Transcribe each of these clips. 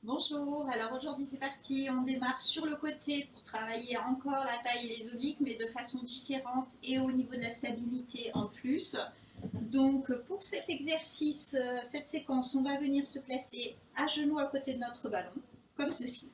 Bonjour, alors aujourd'hui c'est parti, on démarre sur le côté pour travailler encore la taille et les obliques mais de façon différente et au niveau de la stabilité en plus. Donc pour cet exercice, cette séquence, on va venir se placer à genoux à côté de notre ballon, comme ceci.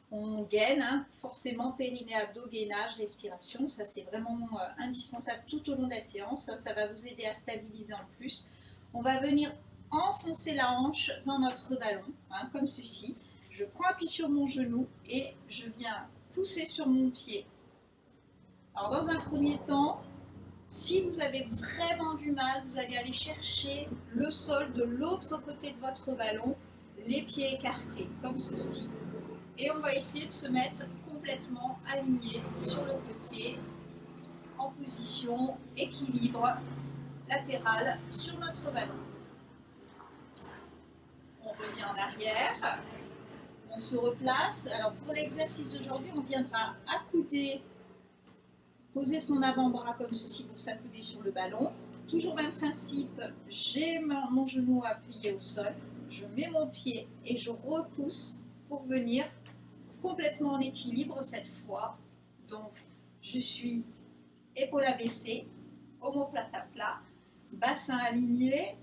On gaine, hein, forcément périnée, abdos, gainage, respiration, ça c'est vraiment indispensable tout au long de la séance, ça va vous aider à stabiliser en plus. On va venir enfoncer la hanche dans notre ballon, hein, comme ceci. Je prends appui sur mon genou et je viens pousser sur mon pied. Alors dans un premier temps, si vous avez vraiment du mal, vous allez aller chercher le sol de l'autre côté de votre ballon, les pieds écartés, comme ceci. Et on va essayer de se mettre complètement aligné sur le côté, en position équilibre latéral sur notre ballon. On revient en arrière, on se replace. Alors pour l'exercice d'aujourd'hui, on viendra accouder, poser son avant-bras comme ceci pour s'accouder sur le ballon. Toujours même principe, j'ai mon genou appuyé au sol, je mets mon pied et je repousse pour venir complètement en équilibre cette fois. Donc je suis épaule abaissée, omoplate à plat, bassin aligné,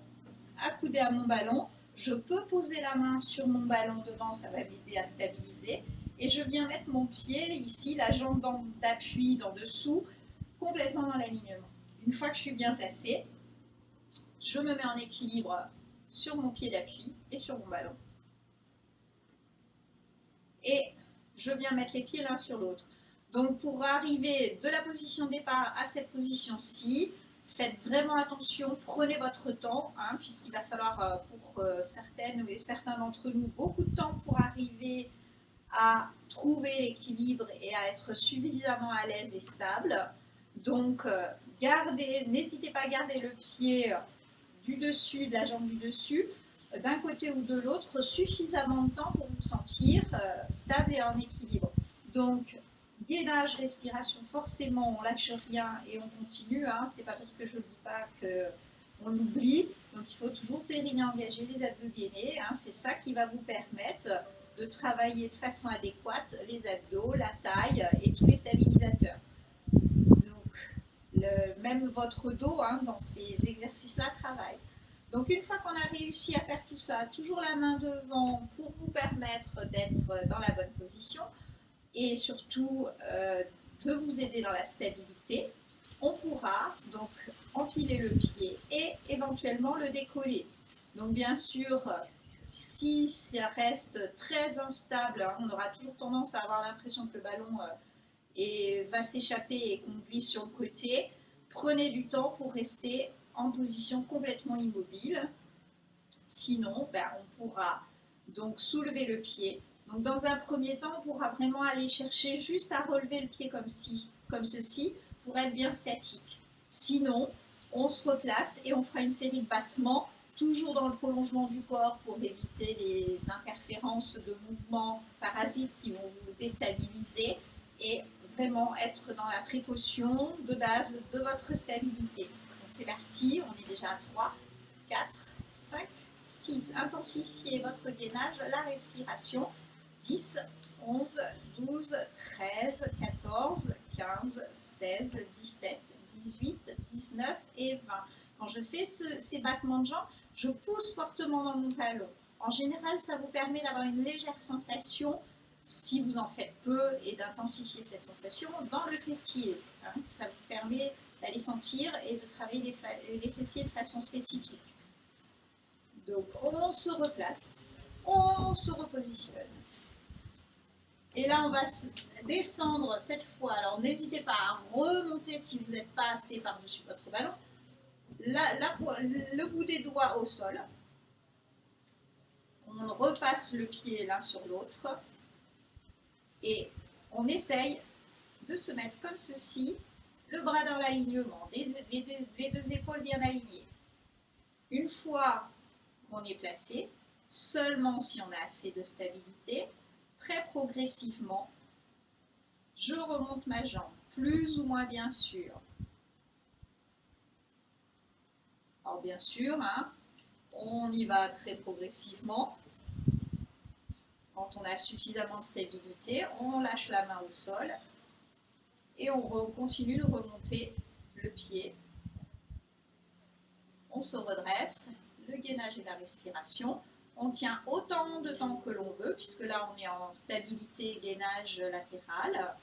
accoudé à mon ballon. Je peux poser la main sur mon ballon devant, ça va m'aider à stabiliser. Et je viens mettre mon pied ici, la jambe d'appui d'en dessous, complètement dans l'alignement. Une fois que je suis bien placée, je me mets en équilibre sur mon pied d'appui et sur mon ballon. Et je viens mettre les pieds l'un sur l'autre. Donc pour arriver de la position de départ à cette position-ci, faites vraiment attention, prenez votre temps, hein, puisqu'il va falloir pour certaines et certains d'entre nous beaucoup de temps pour arriver à trouver l'équilibre et à être suffisamment à l'aise et stable. Donc n'hésitez pas à garder le pied du dessus, de la jambe du dessus, d'un côté ou de l'autre, suffisamment de temps pour vous sentir stable et en équilibre. Donc, gainage, respiration, forcément, on lâche rien et on continue. Hein. C'est pas parce que je ne le dis pas qu'on l'oublie. Donc, il faut toujours périnée engagé, les abdos gainés. Hein. C'est ça qui va vous permettre de travailler de façon adéquate les abdos, la taille et tous les stabilisateurs. Même votre dos, hein, dans ces exercices-là, travaille. Donc une fois qu'on a réussi à faire tout ça, toujours la main devant pour vous permettre d'être dans la bonne position et surtout de vous aider dans la stabilité, on pourra donc empiler le pied et éventuellement le décoller. Donc bien sûr, si ça reste très instable, hein, on aura toujours tendance à avoir l'impression que le ballon va s'échapper et qu'on glisse sur le côté. Prenez du temps pour rester en position complètement immobile. Sinon, on pourra donc soulever le pied. Donc dans un premier temps, on pourra vraiment aller chercher juste à relever le pied comme ceci, pour être bien statique. Sinon, on se replace et on fera une série de battements, toujours dans le prolongement du corps pour éviter les interférences de mouvements parasites qui vont vous déstabiliser et vraiment être dans la précaution de base de votre stabilité. Donc c'est parti, on est déjà à 3, 4, 5, 6. Intensifiez votre gainage, la respiration. 10, 11, 12, 13, 14, 15, 16, 17, 18, 19 et 20. Quand je fais ces battements de jambes, je pousse fortement dans mon talon. En général, ça vous permet d'avoir une légère sensation, si vous en faites peu, et d'intensifier cette sensation dans le fessier. Hein. Ça vous permet d'aller sentir et de travailler les fessiers de façon spécifique. Donc on se replace, on se repositionne. Et là, on va descendre cette fois. Alors, n'hésitez pas à remonter si vous n'êtes pas assez par-dessus votre ballon. Le bout des doigts au sol. On repasse le pied l'un sur l'autre. Et on essaye de se mettre comme ceci, le bras dans l'alignement, les deux épaules bien alignées. Une fois qu'on est placé, seulement si on a assez de stabilité, très progressivement, je remonte ma jambe, plus ou moins bien sûr. Alors bien sûr, hein, on y va très progressivement. Quand on a suffisamment de stabilité, on lâche la main au sol et on continue de remonter le pied. On se redresse, le gainage et la respiration. On tient autant de temps que l'on veut, puisque là on est en stabilité gainage latéral.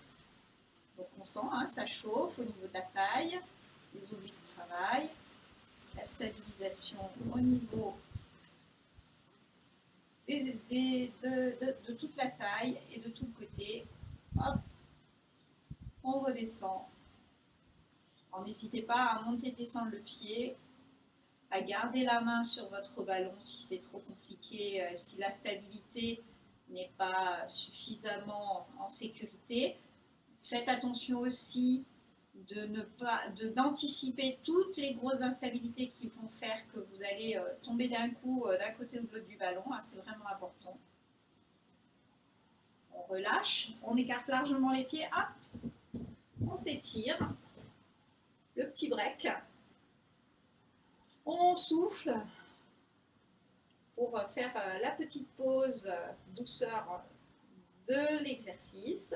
Donc on sent, hein, ça chauffe au niveau de la taille, les obliques travaillent, la stabilisation au niveau de toute la taille et de tout le côté. Hop, on redescend. Alors n'hésitez pas à monter et descendre le pied, à garder la main sur votre ballon si c'est trop compliqué, si la stabilité n'est pas suffisamment en sécurité. Faites attention aussi d'anticiper toutes les grosses instabilités qui vont faire que vous allez tomber d'un coup d'un côté ou de l'autre du ballon. Hein, c'est vraiment important. On relâche, on écarte largement les pieds, hop, on s'étire, le petit break. On souffle pour faire la petite pause douceur de l'exercice.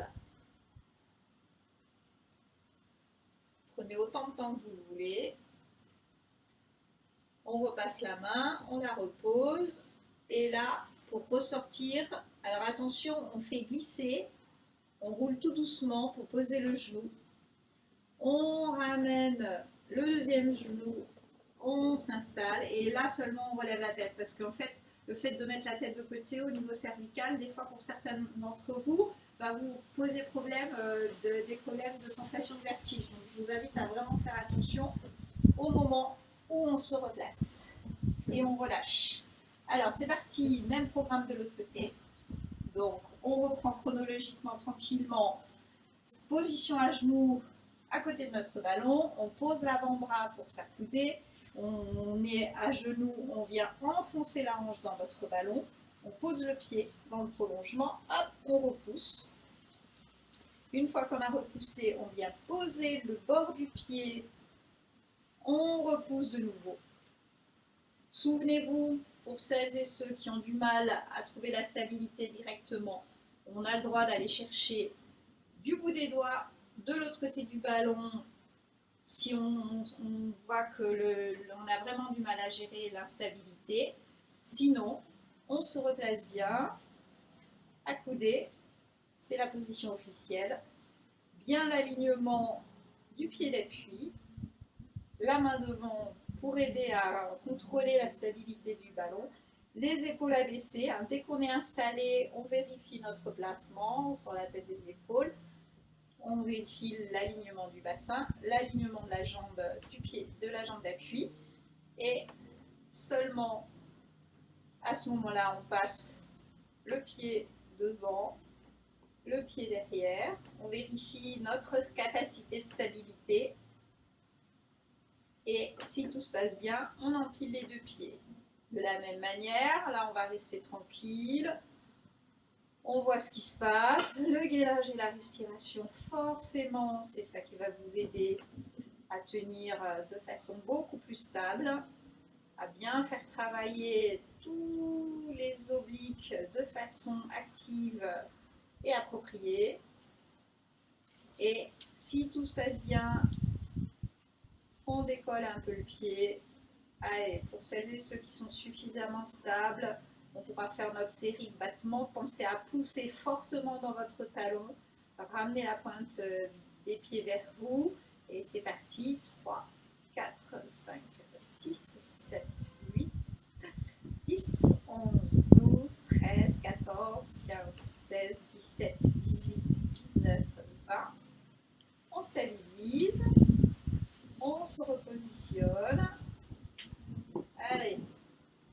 Prenez autant de temps que vous voulez. On repasse la main, on la repose. Et là, pour ressortir, alors attention, on fait glisser. On roule tout doucement pour poser le genou. On ramène le deuxième genou. On s'installe et là seulement on relève la tête parce qu'en fait, le fait de mettre la tête de côté au niveau cervical, des fois pour certains d'entre vous, va vous poser des problèmes de sensation de vertige. Donc je vous invite à vraiment faire attention au moment où on se replace et on relâche. Alors c'est parti, même programme de l'autre côté. Donc on reprend chronologiquement, tranquillement, position à genoux à côté de notre ballon, on pose l'avant-bras pour s'accouder. On est à genoux, on vient enfoncer la hanche dans votre ballon, on pose le pied dans le prolongement, hop, on repousse. Une fois qu'on a repoussé, on vient poser le bord du pied, on repousse de nouveau. Souvenez-vous, pour celles et ceux qui ont du mal à trouver la stabilité directement, on a le droit d'aller chercher du bout des doigts, de l'autre côté du ballon, si on voit qu'on a vraiment du mal à gérer l'instabilité. Sinon, on se replace bien, accoudé, c'est la position officielle. Bien l'alignement du pied d'appui, la main devant pour aider à contrôler la stabilité du ballon, les épaules abaissées. Hein. Dès qu'on est installé, on vérifie notre placement sur la tête des épaules. On vérifie l'alignement du bassin, l'alignement de la jambe du pied, de la jambe d'appui. Et seulement à ce moment-là, on passe le pied devant, le pied derrière. On vérifie notre capacité de stabilité. Et si tout se passe bien, on empile les deux pieds. De la même manière, là on va rester tranquille. On voit ce qui se passe, le gainage et la respiration, forcément, c'est ça qui va vous aider à tenir de façon beaucoup plus stable, à bien faire travailler tous les obliques de façon active et appropriée. Et si tout se passe bien, on décolle un peu le pied. Allez, pour celles et ceux qui sont suffisamment stables, on pourra faire notre série de battements. Pensez à pousser fortement dans votre talon, ramener la pointe des pieds vers vous. Et c'est parti. 3, 4, 5, 6, 7, 8, 9, 10, 11, 12, 13, 14, 15, 16, 17, 18, 19, 20. On stabilise. On se repositionne. Allez.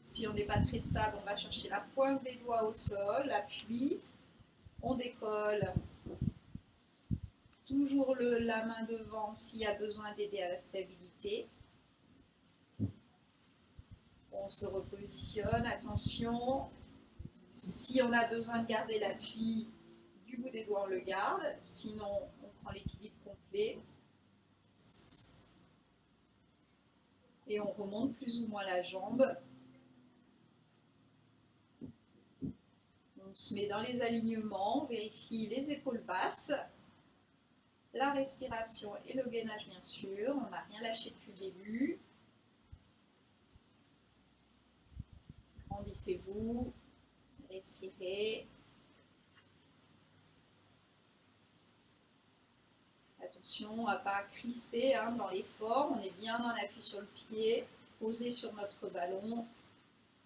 Si on n'est pas très stable, on va chercher la pointe des doigts au sol, l'appui. On décolle. Toujours la main devant s'il y a besoin d'aider à la stabilité. On se repositionne. Attention. Si on a besoin de garder l'appui du bout des doigts, on le garde. Sinon, on prend l'équilibre complet. Et on remonte plus ou moins la jambe. On se met dans les alignements, on vérifie les épaules basses, la respiration et le gainage bien sûr, on n'a rien lâché depuis le début. Grandissez-vous, respirez. Attention à ne pas crisper dans l'effort, on est bien en appui sur le pied, posé sur notre ballon.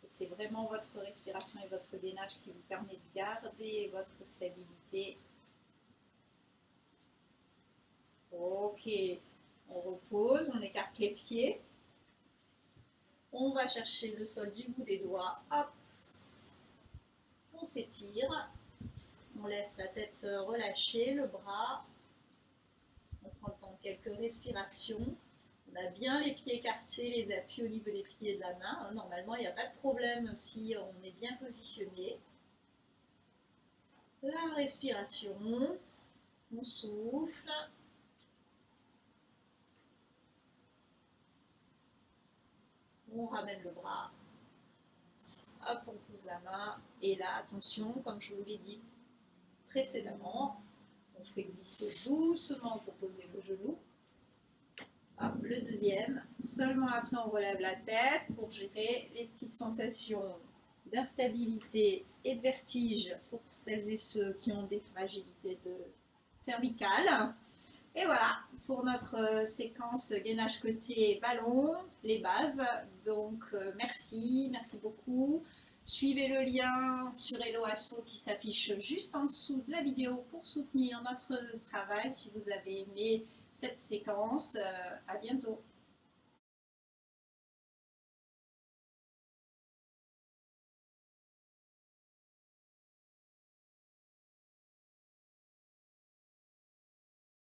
C'est vraiment votre respiration et votre gainage qui vous permet de garder votre stabilité. Ok, on repose, on écarte les pieds. On va chercher le sol du bout des doigts. Hop. On s'étire. On laisse la tête relâcher, le bras. On prend le temps de quelques respirations. On a bien les pieds écartés, les appuis au niveau des pieds de la main. Normalement, il n'y a pas de problème si on est bien positionné. La respiration. On souffle. On ramène le bras. Hop, on pose la main. Et là, attention, comme je vous l'ai dit précédemment, on fait glisser doucement pour poser le genou. Hop, le deuxième. Seulement après, on relève la tête pour gérer les petites sensations d'instabilité et de vertige pour celles et ceux qui ont des fragilités cervicales. Et voilà pour notre séquence gainage côté ballon, les bases. Donc merci beaucoup. Suivez le lien sur Hello Asso qui s'affiche juste en dessous de la vidéo pour soutenir notre travail si vous avez aimé cette séquence. À bientôt.